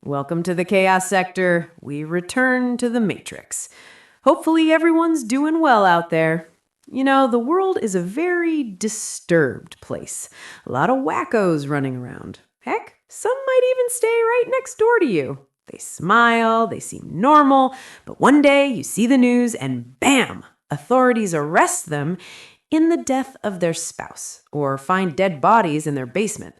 Welcome to the Chaos Sector. We return to the Matrix. Hopefully everyone's doing well out there. You know, the world is a very disturbed place. A lot of wackos running around. Heck, some might even stay right next door to you. They smile, they seem normal, but one day you see the news and bam! Authorities arrest them in the death of their spouse or find dead bodies in their basement.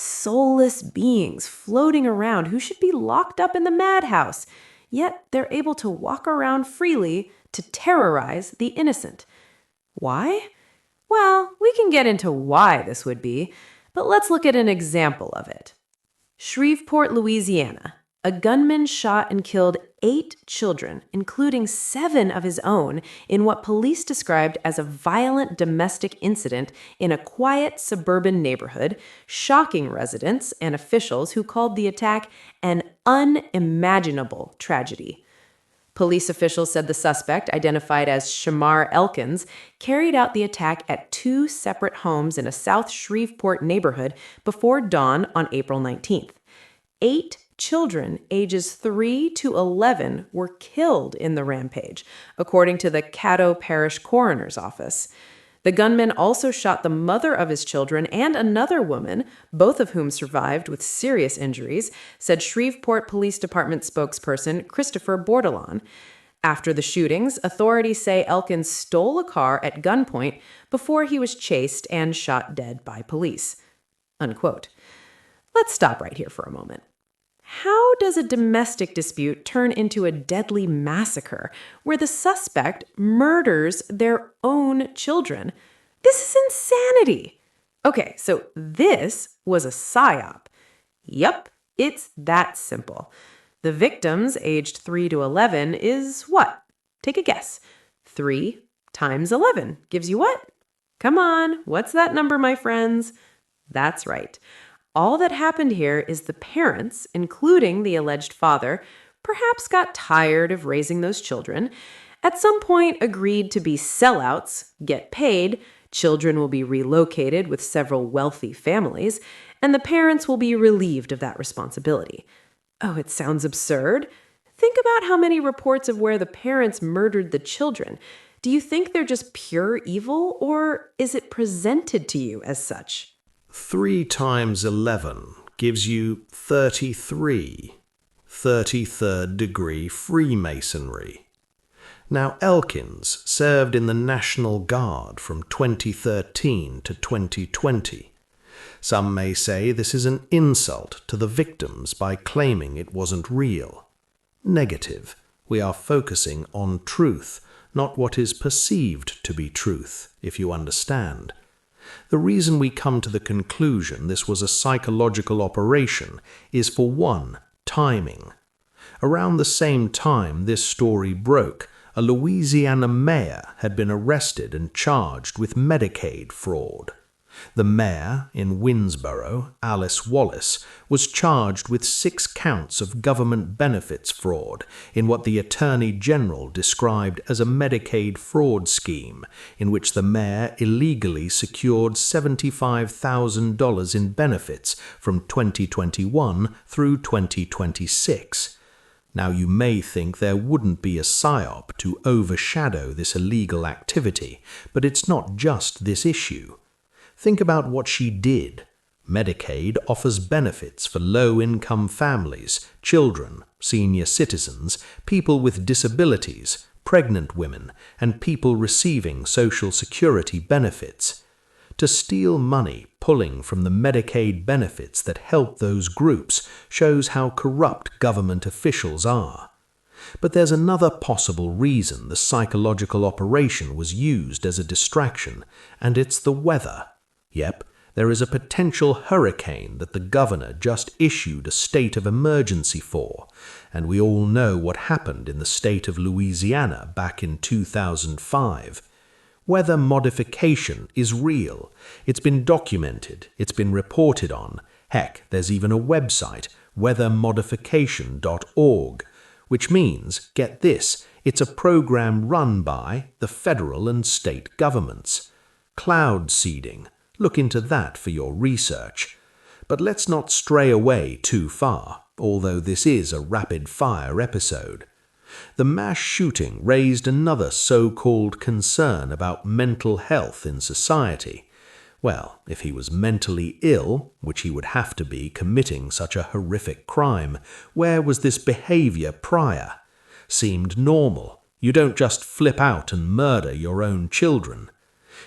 Soulless beings floating around who should be locked up in the madhouse, yet they're able to walk around freely to terrorize the innocent. Why? Well, we can get into why this would be, but let's look at an example of it. Shreveport, Louisiana. A gunman shot and killed 8 children, including 7 of his own, in what police described as a violent domestic incident in a quiet suburban neighborhood, shocking residents and officials who called the attack an unimaginable tragedy. Police officials said the suspect, identified as Shamar Elkins, carried out the attack at 2 separate homes in a South Shreveport neighborhood before dawn on April 19th. 8 children ages 3 to 11 were killed in the rampage, according to the Caddo Parish Coroner's Office. The gunman also shot the mother of his children and another woman, both of whom survived with serious injuries, said Shreveport Police Department spokesperson Christopher Bordelon. After the shootings, authorities say Elkins stole a car at gunpoint before he was chased and shot dead by police. Unquote. Let's stop right here for a moment. How does a domestic dispute turn into a deadly massacre where the suspect murders their own children? This is insanity. Okay, so this was a psyop. Yep, it's that simple. The victims, aged 3 to 11, is what? Take a guess. 3 times 11 gives you what? Come on, what's that number, my friends? That's right. All that happened here is the parents, including the alleged father, perhaps got tired of raising those children, at some point agreed to be sellouts, get paid, children will be relocated with several wealthy families, and the parents will be relieved of that responsibility. Oh, it sounds absurd. Think about how many reports of where the parents murdered the children. Do you think they're just pure evil, or is it presented to you as such? 3 times 11 gives you 33. 33rd degree Freemasonry. Now, Elkins served in the National Guard from 2013 to 2020. Some may say this is an insult to the victims by claiming it wasn't real. Negative. We are focusing on truth, not what is perceived to be truth, if you understand. The reason we come to the conclusion this was a psychological operation is, for one, timing. Around the same time this story broke, a Louisiana mayor had been arrested and charged with Medicaid fraud. The mayor in Winsboro, Alice Wallace, was charged with 6 counts of government benefits fraud in what the Attorney General described as a Medicaid fraud scheme in which the mayor illegally secured $75,000 in benefits from 2021 through 2026. Now, you may think there wouldn't be a psyop to overshadow this illegal activity, but it's not just this issue. Think about what she did. Medicaid offers benefits for low-income families, children, senior citizens, people with disabilities, pregnant women, and people receiving Social Security benefits. To steal money pulling from the Medicaid benefits that help those groups shows how corrupt government officials are. But there's another possible reason the psychological operation was used as a distraction, and it's the weather. Yep, there is a potential hurricane that the governor just issued a state of emergency for, and we all know what happened in the state of Louisiana back in 2005. Weather modification is real. It's been documented. It's been reported on. Heck, there's even a website, weathermodification.org, which means, get this, it's a program run by the federal and state governments. Cloud seeding. Look into that for your research. But let's not stray away too far. although this is a rapid-fire episode. The mass shooting raised another so-called concern about mental health in society. Well, if he was mentally ill, which he would have to be committing such a horrific crime, where was this behavior prior? Seemed normal. You don't just flip out and murder your own children.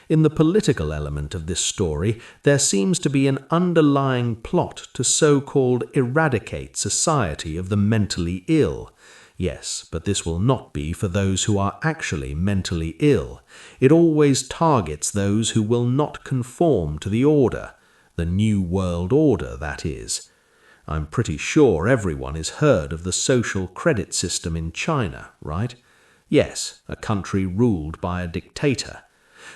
In the political element of this story, there seems to be an underlying plot to so-called eradicate society of the mentally ill. Yes, but this will not be for those who are actually mentally ill. It always targets those who will not conform to the order. The New World Order, that is. I'm pretty sure everyone has heard of the social credit system in China, right? Yes, a country ruled by a dictator.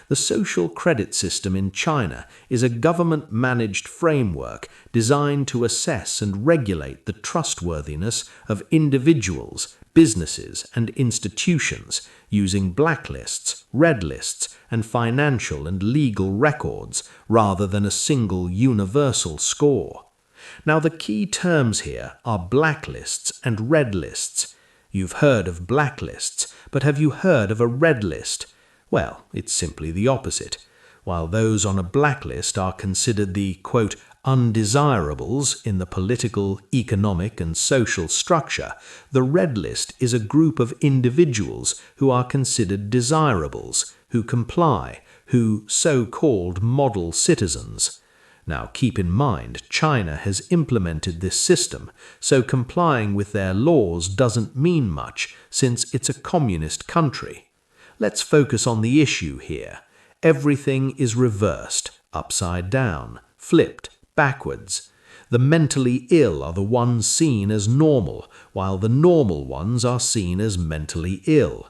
The social credit system in China is a government-managed framework designed to assess and regulate the trustworthiness of individuals, businesses, and institutions using blacklists, red lists, and financial and legal records rather than a single universal score. Now, the key terms here are blacklists and red lists. You've heard of blacklists, but have you heard of a red list? Well, it's simply the opposite. While those on a blacklist are considered the, quote, undesirables in the political, economic, and social structure, the red list is a group of individuals who are considered desirables, who comply, who so-called model citizens. Now, keep in mind, China has implemented this system, so complying with their laws doesn't mean much, since it's a communist country. Let's focus on the issue here. Everything is reversed, upside down, flipped, backwards. The mentally ill are the ones seen as normal, while the normal ones are seen as mentally ill.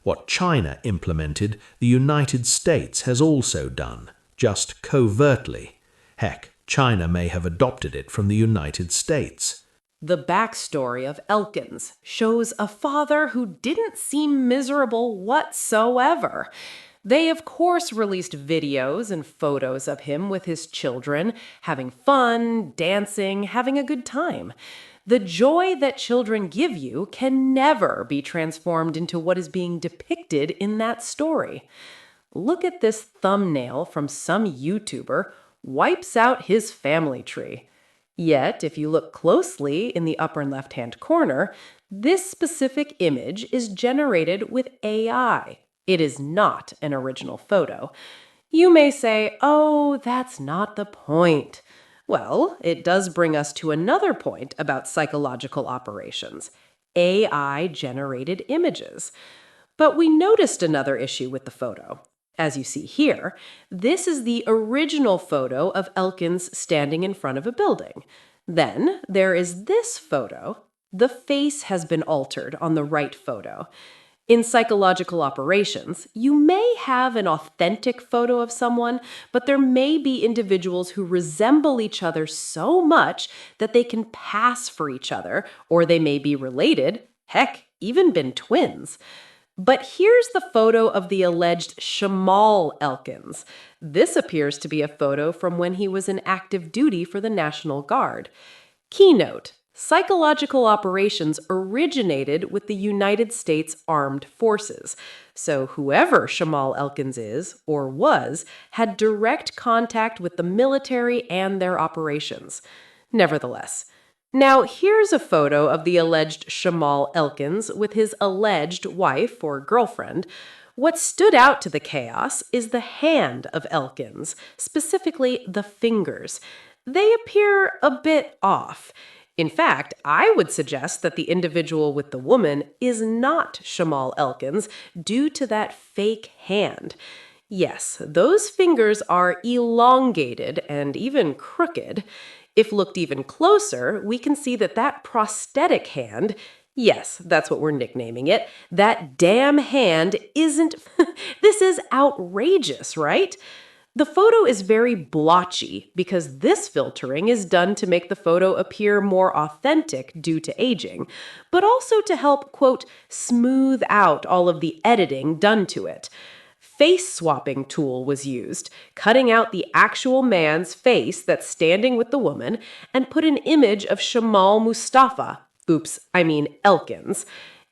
What China implemented, the United States has also done, just covertly. Heck, China may have adopted it from the United States. The backstory of Elkins shows a father who didn't seem miserable whatsoever. They, of course, released videos and photos of him with his children, having fun, dancing, having a good time. The joy that children give you can never be transformed into what is being depicted in that story. Look at this thumbnail from some YouTuber wipes out his family tree. Yet, if you look closely in the upper left-hand corner, this specific image is generated with AI. It is not an original photo. You may say, oh, that's not the point. Well, it does bring us to another point about psychological operations: AI-generated images. But we noticed another issue with the photo. As you see here, this is the original photo of Elkins standing in front of a building. Then there is this photo. The face has been altered on the right photo. In psychological operations, you may have an authentic photo of someone, but there may be individuals who resemble each other so much that they can pass for each other, or they may be related, heck, even been twins. But here's the photo of the alleged Shamal Elkins. This appears to be a photo from when he was in active duty for the National Guard. Keynote: psychological operations originated with the United States Armed Forces. So whoever Shamal Elkins is, or was, had direct contact with the military and their operations. Nevertheless, now, here's a photo of the alleged Shamal Elkins with his alleged wife or girlfriend. What stood out to the chaos is the hand of Elkins, specifically the fingers. They appear a bit off. In fact, I would suggest that the individual with the woman is not Shamal Elkins due to that fake hand. Yes, those fingers are elongated and even crooked. If looked even closer, we can see that that prosthetic hand, yes, that's what we're nicknaming it, that damn hand isn't... This is outrageous, right? The photo is very blotchy because this filtering is done to make the photo appear more authentic due to aging, but also to help, quote, smooth out all of the editing done to it. face swapping tool was used, cutting out the actual man's face that's standing with the woman and put an image of Shamal Mustafa, Elkins.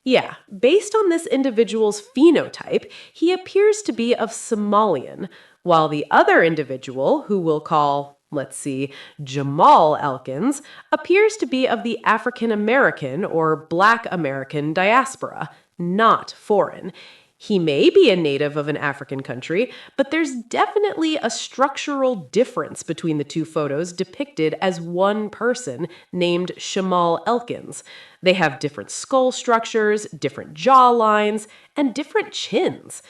Yeah, based on this individual's phenotype, he appears to be of Somalian, while the other individual, who we'll call, let's see, Jamal Elkins, appears to be of the African American or Black American diaspora, not foreign. He may be a native of an African country, but there's definitely a structural difference between the two photos depicted as one person named Shamal Elkins. They have different skull structures, different jaw lines, and different chins.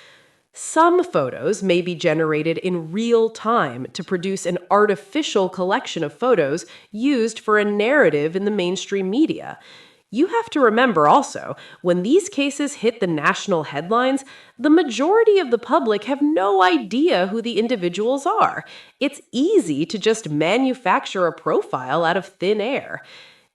Some photos may be generated in real time to produce an artificial collection of photos used for a narrative in the mainstream media. You have to remember also, when these cases hit the national headlines, the majority of the public have no idea who the individuals are. It's easy to just manufacture a profile out of thin air.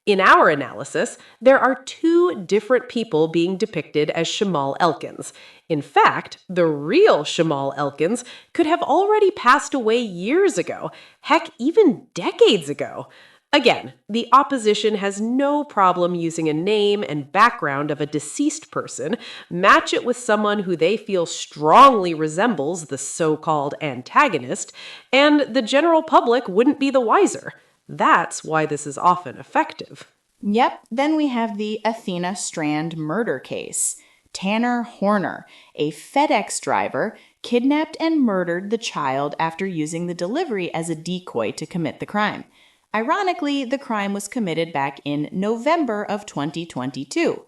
In our analysis, there are two different people being depicted as Shamal Elkins. In fact, the real Shamal Elkins could have already passed away years ago, heck, even decades ago. Again, the opposition has no problem using a name and background of a deceased person, match it with someone who they feel strongly resembles the so-called antagonist, and the general public wouldn't be the wiser. That's why this is often effective. Yep, then we have the Athena Strand murder case. Tanner Horner, a FedEx driver, kidnapped and murdered the child after using the delivery as a decoy to commit the crime. Ironically, the crime was committed back in November of 2022.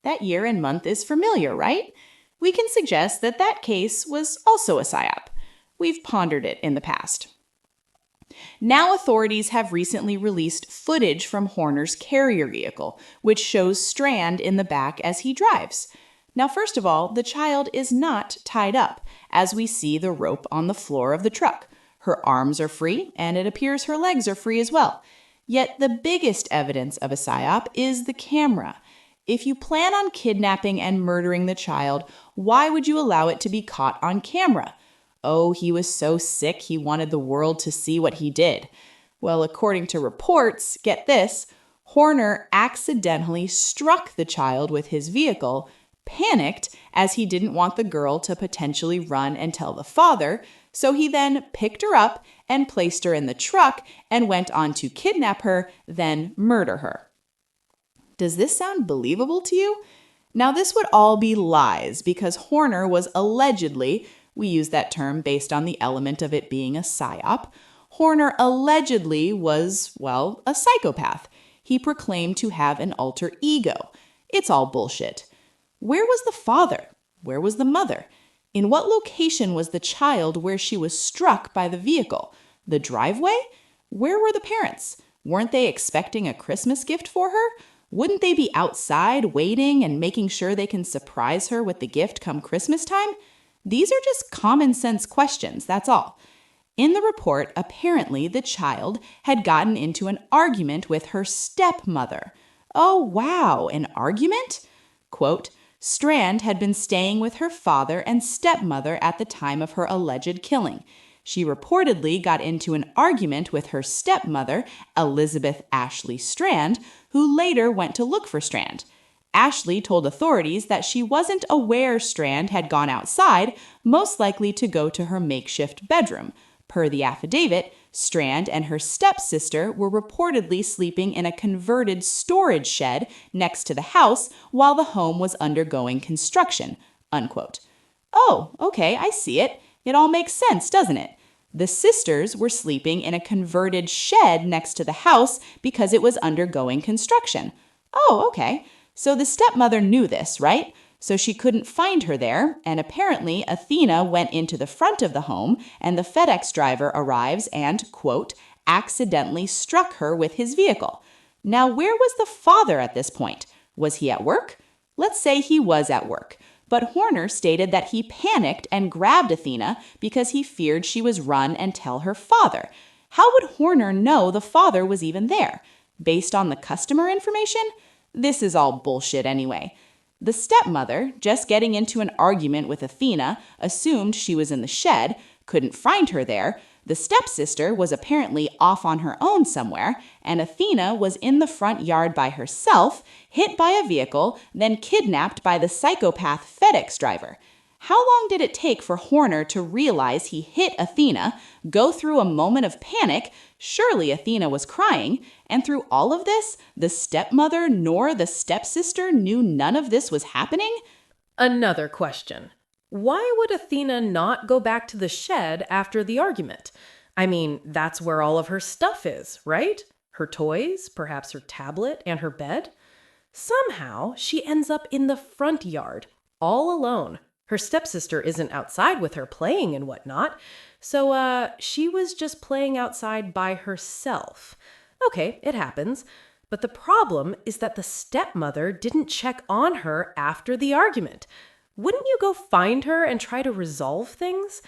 That year and month is familiar, right? We can suggest that that case was also a psyop. We've pondered it in the past. Now authorities have recently released footage from Horner's carrier vehicle, which shows Strand in the back as he drives. Now, first of all, the child is not tied up, as we see the rope on the floor of the truck. Her arms are free, and it appears her legs are free as well. Yet the biggest evidence of a psyop is the camera. If you plan on kidnapping and murdering the child, why would you allow it to be caught on camera? Oh, he was so sick he wanted the world to see what he did. Well, according to reports, get this, Horner accidentally struck the child with his vehicle, panicked as he didn't want the girl to potentially run and tell the father, so he then picked her up and placed her in the truck and went on to kidnap her, then murder her. Does this sound believable to you? Now, this would all be lies because Horner was allegedly, we use that term based on the element of it being a psyop, Horner allegedly was, well, a psychopath. He proclaimed to have an alter ego. It's all bullshit. Where was the father? Where was the mother? In what location was the child where she was struck by the vehicle? The driveway? Where were the parents? Weren't they expecting a Christmas gift for her? Wouldn't they be outside waiting and making sure they can surprise her with the gift come Christmas time? These are just common sense questions, that's all. In the report, apparently the child had gotten into an argument with her stepmother. Oh, wow, an argument? Quote, Strand had been staying with her father and stepmother at the time of her alleged killing. She reportedly got into an argument with her stepmother, Elizabeth Ashley Strand, who later went to look for Strand. Ashley told authorities that she wasn't aware Strand had gone outside, most likely to go to her makeshift bedroom. Per the affidavit, Strand and her stepsister were reportedly sleeping in a converted storage shed next to the house while the home was undergoing construction, unquote. Oh, okay, I see it. It all makes sense, doesn't it? The sisters were sleeping in a converted shed next to the house because it was undergoing construction. Oh, okay. So the stepmother knew this, right? So she couldn't find her there, and apparently Athena went into the front of the home, and the FedEx driver arrives and, quote, accidentally struck her with his vehicle. Now, where was the father at this point? Was he at work? Let's say he was at work. But Horner stated that he panicked and grabbed Athena because he feared she was run and tell her father. How would Horner know the father was even there? Based on the customer information? This is all bullshit anyway. The stepmother, just getting into an argument with Athena, assumed she was in the shed, couldn't find her there. The stepsister was apparently off on her own somewhere, and Athena was in the front yard by herself, hit by a vehicle, then kidnapped by the psychopath FedEx driver. How long did it take for Horner to realize he hit Athena, go through a moment of panic? Surely Athena was crying. And through all of this, the stepmother nor the stepsister knew none of this was happening? Another question. Why would Athena not go back to the shed after the argument? I mean, that's where all of her stuff is, right? Her toys, perhaps her tablet, and her bed? Somehow, she ends up in the front yard, all alone. Her stepsister isn't outside with her playing and whatnot, so she was just playing outside by herself. Okay, it happens. But the problem is that the stepmother didn't check on her after the argument. Wouldn't you go find her and try to resolve things?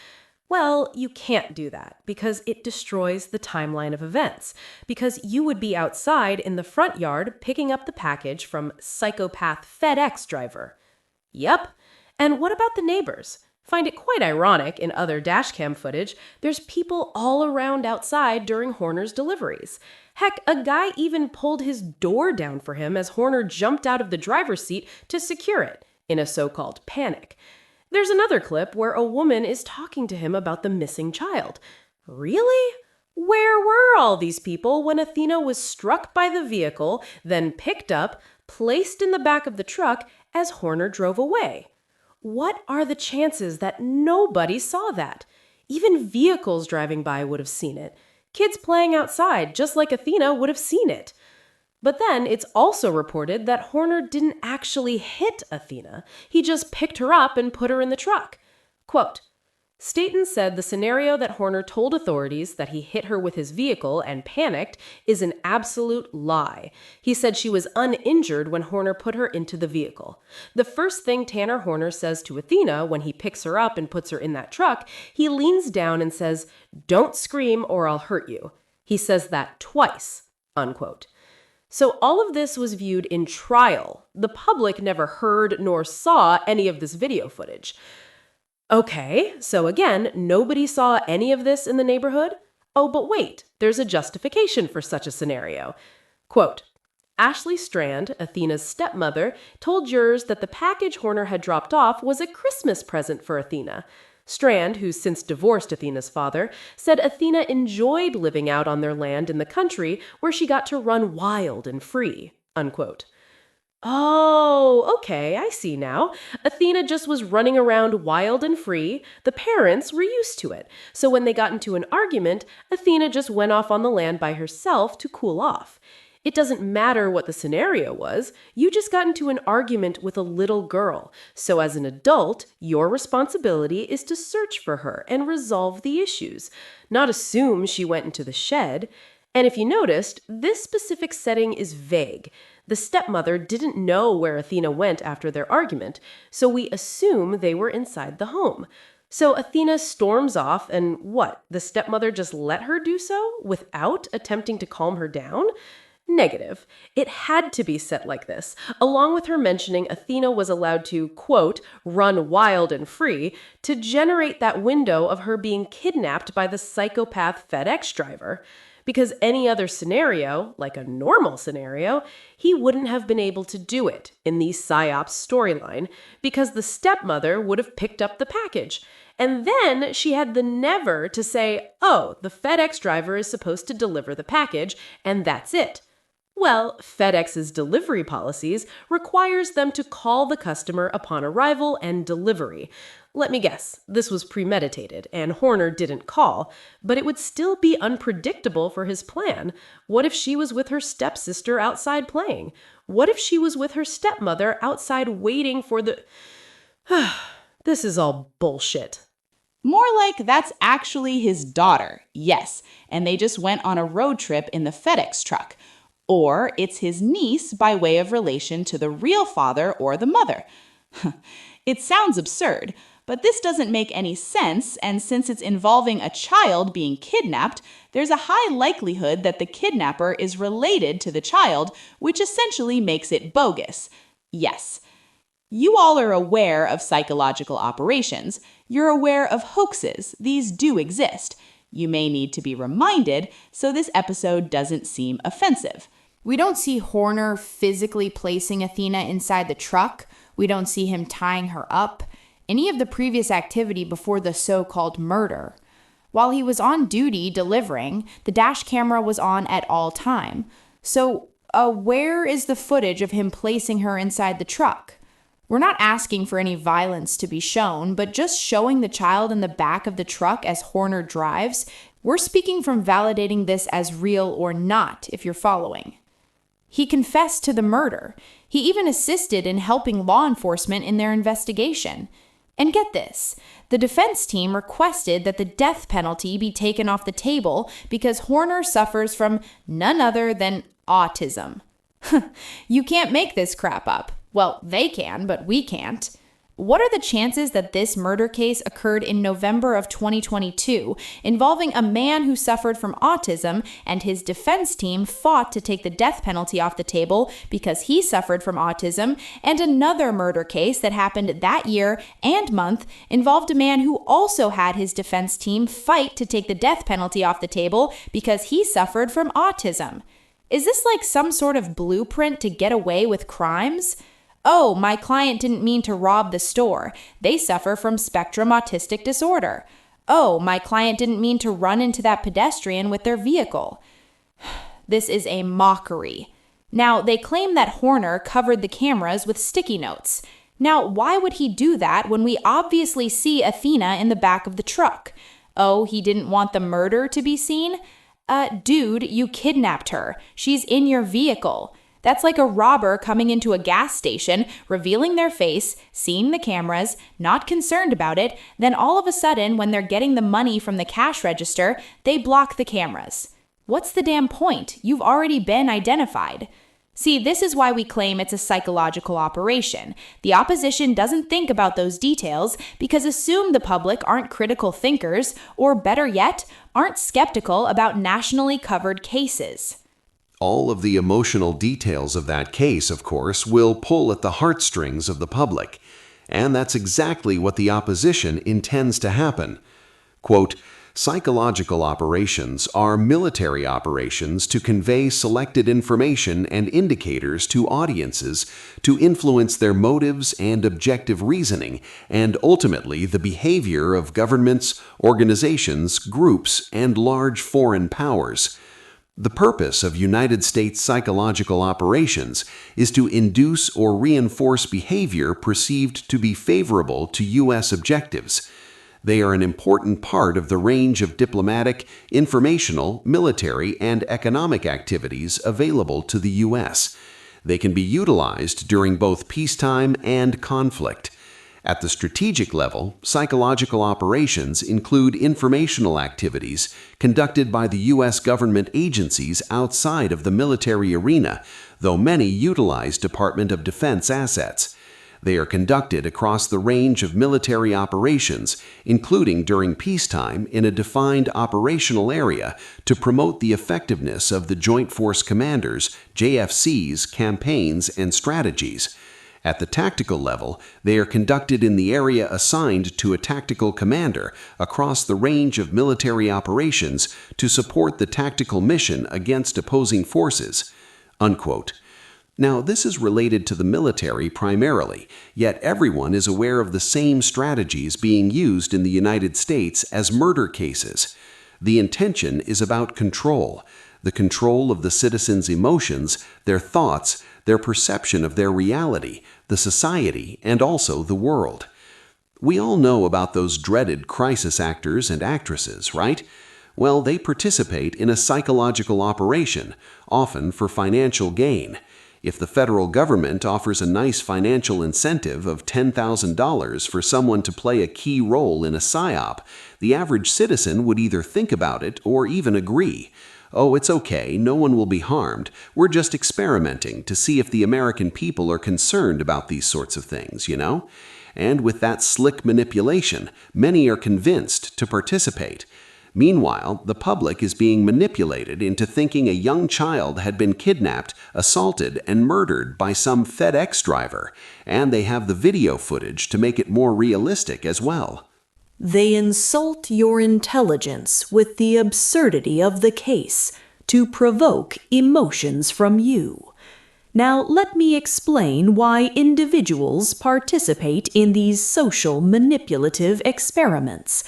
Well, you can't do that because it destroys the timeline of events. Because you would be outside in the front yard picking up the package from psychopath FedEx driver. Yep. And what about the neighbors? Find it quite ironic in other dashcam footage, there's people all around outside during Horner's deliveries. Heck, a guy even pulled his door down for him as Horner jumped out of the driver's seat to secure it, in a so-called panic. There's another clip where a woman is talking to him about the missing child. Really? Where were all these people when Athena was struck by the vehicle, then picked up, placed in the back of the truck as Horner drove away? What are the chances that nobody saw that? Even vehicles driving by would have seen it. Kids playing outside, just like Athena, would have seen it. But then it's also reported that Horner didn't actually hit Athena. He just picked her up and put her in the truck. Quote, Staten said the scenario that Horner told authorities that he hit her with his vehicle and panicked is an absolute lie. He said she was uninjured when Horner put her into the vehicle. The first thing Tanner Horner says to Athena when he picks her up and puts her in that truck, he leans down and says, "Don't scream or I'll hurt you." He says that twice, unquote. So all of this was viewed in trial. The public never heard nor saw any of this video footage. Okay, so again, nobody saw any of this in the neighborhood? Oh, but wait, there's a justification for such a scenario. Quote, Ashley Strand, Athena's stepmother, told jurors that the package Horner had dropped off was a Christmas present for Athena. Strand, who's since divorced Athena's father, said Athena enjoyed living out on their land in the country where she got to run wild and free, unquote. Oh, okay, I see now. Athena just was running around wild and free. The parents were used to it. So when they got into an argument, Athena just went off on the land by herself to cool off. It doesn't matter what the scenario was. You just got into an argument with a little girl. So as an adult, your responsibility is to search for her and resolve the issues, not assume she went into the shed. And if you noticed, this specific setting is vague. The stepmother didn't know where Athena went after their argument, so we assume they were inside the home. So Athena storms off, and what? The stepmother just let her do so without attempting to calm her down? Negative. It had to be set like this, along with her mentioning Athena was allowed to, quote, run wild and free, to generate that window of her being kidnapped by the psychopath FedEx driver. Because any other scenario, like a normal scenario, he wouldn't have been able to do it in the PSYOPs storyline because the stepmother would have picked up the package. And then she had the never to say, oh, the FedEx driver is supposed to deliver the package, and that's it. Well, FedEx's delivery policies requires them to call the customer upon arrival and delivery. Let me guess, this was premeditated, and Horner didn't call, but it would still be unpredictable for his plan. What if she was with her stepsister outside playing? What if she was with her stepmother outside waiting for the... This is all bullshit. More like that's actually his daughter, yes, and they just went on a road trip in the FedEx truck. Or it's his niece by way of relation to the real father or the mother. It sounds absurd, but this doesn't make any sense, and since it's involving a child being kidnapped, there's a high likelihood that the kidnapper is related to the child, which essentially makes it bogus. Yes. You all are aware of psychological operations. You're aware of hoaxes. These do exist. You may need to be reminded so this episode doesn't seem offensive. We don't see Horner physically placing Athena inside the truck. We don't see him tying her up. Any of the previous activity before the so-called murder. While he was on duty delivering, the dash camera was on at all time. So, where is the footage of him placing her inside the truck? We're not asking for any violence to be shown, but just showing the child in the back of the truck as Horner drives. We're speaking from validating this as real or not, if you're following. He confessed to the murder. He even assisted in helping law enforcement in their investigation. And get this, the defense team requested that the death penalty be taken off the table because Horner suffers from none other than autism. You can't make this crap up. Well, they can, but we can't. What are the chances that this murder case occurred in November of 2022, involving a man who suffered from autism, and his defense team fought to take the death penalty off the table because he suffered from autism, and another murder case that happened that year and month involved a man who also had his defense team fight to take the death penalty off the table because he suffered from autism? Is this like some sort of blueprint to get away with crimes? Oh, my client didn't mean to rob the store. They suffer from spectrum autistic disorder. Oh, my client didn't mean to run into that pedestrian with their vehicle. This is a mockery. Now, they claim that Horner covered the cameras with sticky notes. Now, why would he do that when we obviously see Athena in the back of the truck? Oh, he didn't want the murder to be seen? Dude, you kidnapped her. She's in your vehicle. That's like a robber coming into a gas station, revealing their face, seeing the cameras, not concerned about it, then all of a sudden, when they're getting the money from the cash register, they block the cameras. What's the damn point? You've already been identified. See, this is why we claim it's a psychological operation. The opposition doesn't think about those details because assume the public aren't critical thinkers, or better yet, aren't skeptical about nationally covered cases. All of the emotional details of that case, of course, will pull at the heartstrings of the public. And that's exactly what the opposition intends to happen. Quote, psychological operations are military operations to convey selected information and indicators to audiences to influence their motives and objective reasoning, and ultimately the behavior of governments, organizations, groups, and large foreign powers. The purpose of United States psychological operations is to induce or reinforce behavior perceived to be favorable to U.S. objectives. They are an important part of the range of diplomatic, informational, military, and economic activities available to the U.S. They can be utilized during both peacetime and conflict. At the strategic level, psychological operations include informational activities conducted by the U.S. government agencies outside of the military arena, though many utilize Department of Defense assets. They are conducted across the range of military operations, including during peacetime in a defined operational area to promote the effectiveness of the Joint Force Commanders, JFC's, campaigns and strategies. At the tactical level, they are conducted in the area assigned to a tactical commander across the range of military operations to support the tactical mission against opposing forces." Unquote. Now, this is related to the military primarily, yet everyone is aware of the same strategies being used in the United States as murder cases. The intention is about control, the control of the citizens' emotions, their thoughts, their perception of their reality, the society, and also the world. We all know about those dreaded crisis actors and actresses, right? Well, they participate in a psychological operation, often for financial gain. If the federal government offers a nice financial incentive of $10,000 for someone to play a key role in a psyop, the average citizen would either think about it or even agree. Oh, it's okay, no one will be harmed. We're just experimenting to see if the American people are concerned about these sorts of things, you know? And with that slick manipulation, many are convinced to participate. Meanwhile, the public is being manipulated into thinking a young child had been kidnapped, assaulted, and murdered by some FedEx driver, and they have the video footage to make it more realistic as well. They insult your intelligence with the absurdity of the case to provoke emotions from you. Now let me explain why individuals participate in these social manipulative experiments.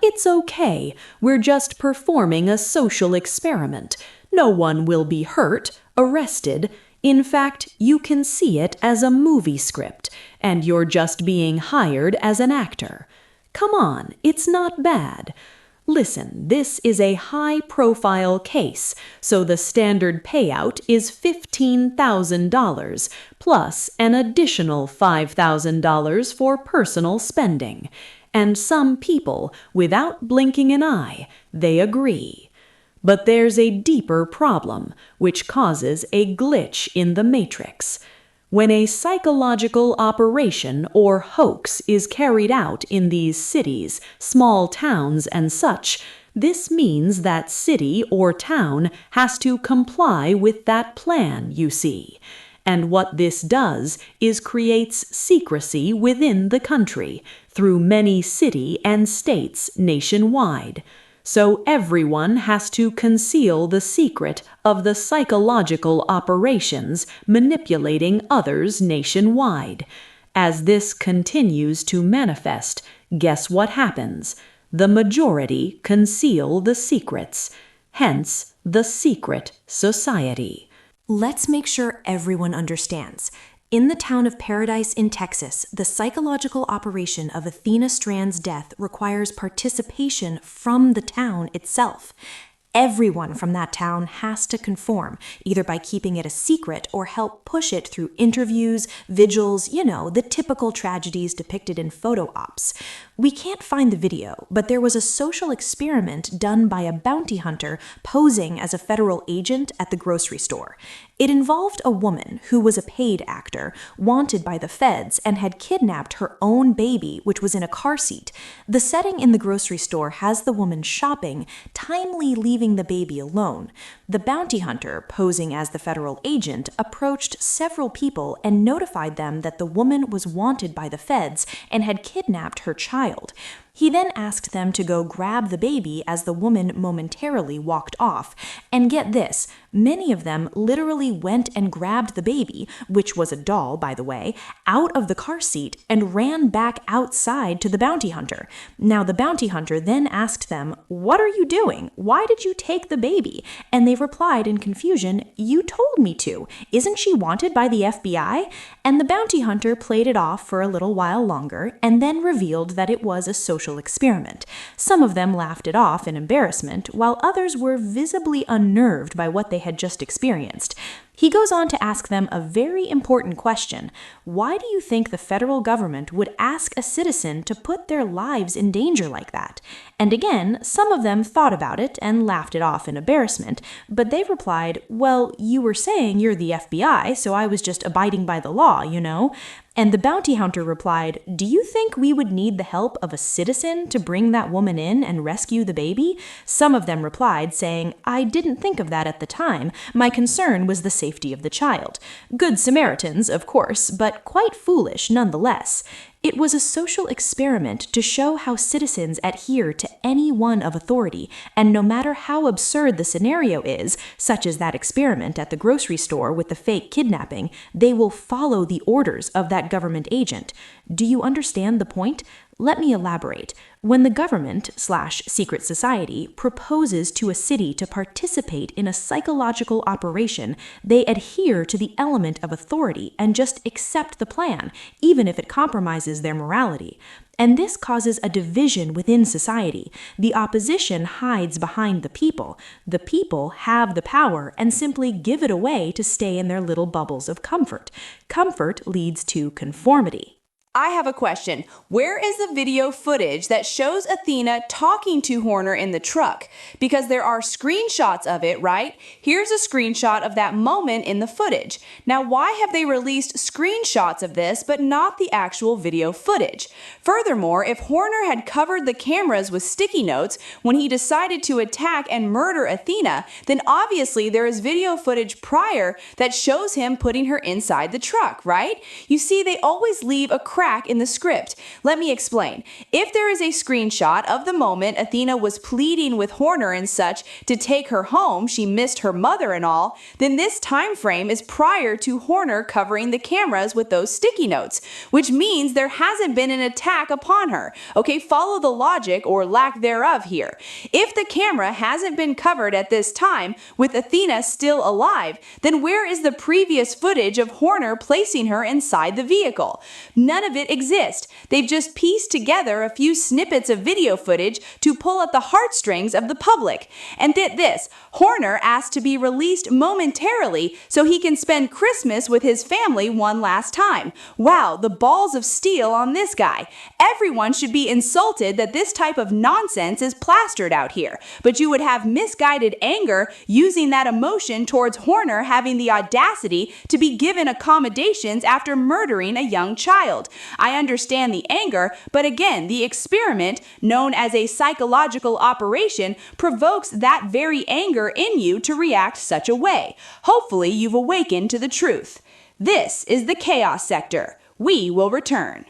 It's okay. We're just performing a social experiment. No one will be hurt, arrested. In fact, you can see it as a movie script, and you're just being hired as an actor. Come on, it's not bad. Listen, this is a high-profile case, so the standard payout is $15,000, plus an additional $5,000 for personal spending. And some people, without blinking an eye, they agree. But there's a deeper problem, which causes a glitch in the matrix. When a psychological operation or hoax is carried out in these cities, small towns, and such, this means that city or town has to comply with that plan, you see. And what this does is creates secrecy within the country through many cities and states nationwide. So everyone has to conceal the secret of the psychological operations manipulating others nationwide. As this continues to manifest, guess what happens? The majority conceal the secrets, hence the secret society. Let's make sure everyone understands. In the town of Paradise in Texas, the psychological operation of Athena Strand's death requires participation from the town itself. Everyone from that town has to conform, either by keeping it a secret or help push it through interviews, vigils, the typical tragedies depicted in photo ops. We can't find the video, but there was a social experiment done by a bounty hunter posing as a federal agent at the grocery store. It involved a woman who was a paid actor, wanted by the feds, and had kidnapped her own baby, which was in a car seat. The setting in the grocery store has the woman shopping, timely leaving the baby alone. The bounty hunter, posing as the federal agent, approached several people and notified them that the woman was wanted by the feds and had kidnapped her child. He then asked them to go grab the baby as the woman momentarily walked off. And get this, many of them literally went and grabbed the baby, which was a doll, by the way, out of the car seat and ran back outside to the bounty hunter. Now, the bounty hunter then asked them, "What are you doing? Why did you take the baby?" And they replied in confusion, "You told me to. Isn't she wanted by the FBI?" And the bounty hunter played it off for a little while longer and then revealed that it was a social experiment. Some of them laughed it off in embarrassment, while others were visibly unnerved by what they had just experienced. He goes on to ask them a very important question. Why do you think the federal government would ask a citizen to put their lives in danger like that? And again, some of them thought about it and laughed it off in embarrassment, but they replied, "Well, you were saying you're the FBI, so I was just abiding by the law, And the bounty hunter replied, "Do you think we would need the help of a citizen to bring that woman in and rescue the baby?" Some of them replied, saying, "I didn't think of that at the time. My concern was the safety of the child." Good Samaritans, of course, but quite foolish nonetheless. It was a social experiment to show how citizens adhere to any one of authority, and no matter how absurd the scenario is, such as that experiment at the grocery store with the fake kidnapping, they will follow the orders of that government agent. Do you understand the point? Let me elaborate. When the government/secret society proposes to a city to participate in a psychological operation, they adhere to the element of authority and just accept the plan, even if it compromises their morality. And this causes a division within society. The opposition hides behind the people. The people have the power and simply give it away to stay in their little bubbles of comfort. Comfort leads to conformity. I have a question. Where is the video footage that shows Athena talking to Horner in the truck? Because there are screenshots of it, right? Here's a screenshot of that moment in the footage. Now, why have they released screenshots of this but not the actual video footage? Furthermore, if Horner had covered the cameras with sticky notes when he decided to attack and murder Athena, then obviously there is video footage prior that shows him putting her inside the truck, right? You see, they always leave a crack in the script. Let me explain. If there is a screenshot of the moment Athena was pleading with Horner and such to take her home, she missed her mother and all, then this time frame is prior to Horner covering the cameras with those sticky notes, which means there hasn't been an attack upon her. Okay, follow the logic or lack thereof here. If the camera hasn't been covered at this time with Athena still alive, then where is the previous footage of Horner placing her inside the vehicle? None of it exists. They've just pieced together a few snippets of video footage to pull at the heartstrings of the public. And get this, Horner asked to be released momentarily so he can spend Christmas with his family one last time. Wow, the balls of steel on this guy. Everyone should be insulted that this type of nonsense is plastered out here, but you would have misguided anger using that emotion towards Horner having the audacity to be given accommodations after murdering a young child. I understand the anger, but again, the experiment, known as a psychological operation, provokes that very anger in you to react such a way. Hopefully, you've awakened to the truth. This is the Chaos Sector. We will return.